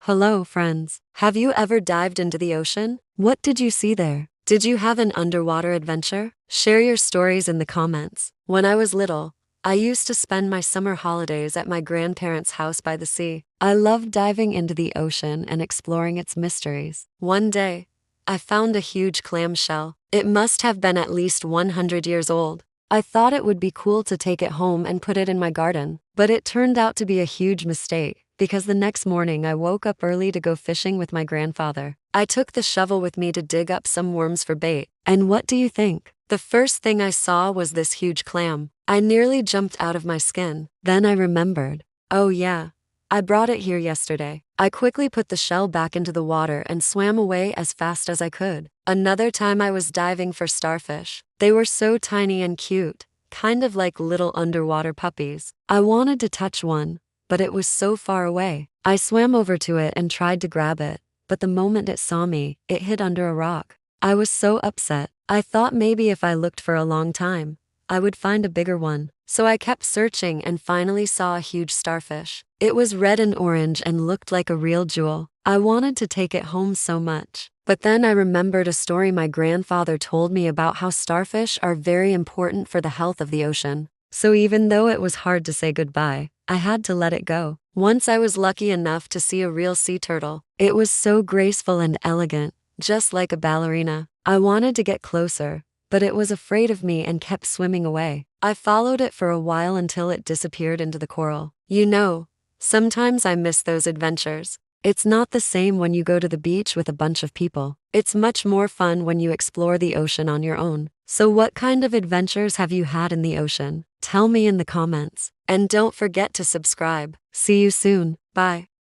Hello, friends. Have you ever dived into the ocean? What did you see there? Did you have an underwater adventure? Share your stories in the comments. When I was little, I used to spend my summer holidays at my grandparents' house by the sea. I loved diving into the ocean and exploring its mysteries. One day, I found a huge clamshell. It must have been at least 100 years old. I thought it would be cool to take it home and put it in my garden, but it turned out to be a huge mistake because the next morning I woke up early to go fishing with my grandfather. I took the shovel with me to dig up some worms for bait, and what do you think? The first thing I saw was this huge clam. I nearly jumped out of my skin. Then I remembered. Oh yeah, I brought it here yesterday. I quickly put the shell back into the water and swam away as fast as I could. Another time I was diving for starfish. They were so tiny and cute, kind of like little underwater puppies. I wanted to touch one, but it was so far away. I swam over to it and tried to grab it, but the moment it saw me, it hid under a rock. I was so upset. I thought maybe if I looked for a long time, I would find a bigger one. So I kept searching and finally saw a huge starfish. It was red and orange and looked like a real jewel. I wanted to take it home so much. But then I remembered a story my grandfather told me about how starfish are very important for the health of the ocean. So even though it was hard to say goodbye, I had to let it go. Once I was lucky enough to see a real sea turtle. It was so graceful and elegant, just like a ballerina. I wanted to get closer, but it was afraid of me and kept swimming away. I followed it for a while until it disappeared into the coral. You know, sometimes I miss those adventures. It's not the same when you go to the beach with a bunch of people. It's much more fun when you explore the ocean on your own. So what kind of adventures have you had in the ocean? Tell me in the comments. And don't forget to subscribe. See you soon. Bye.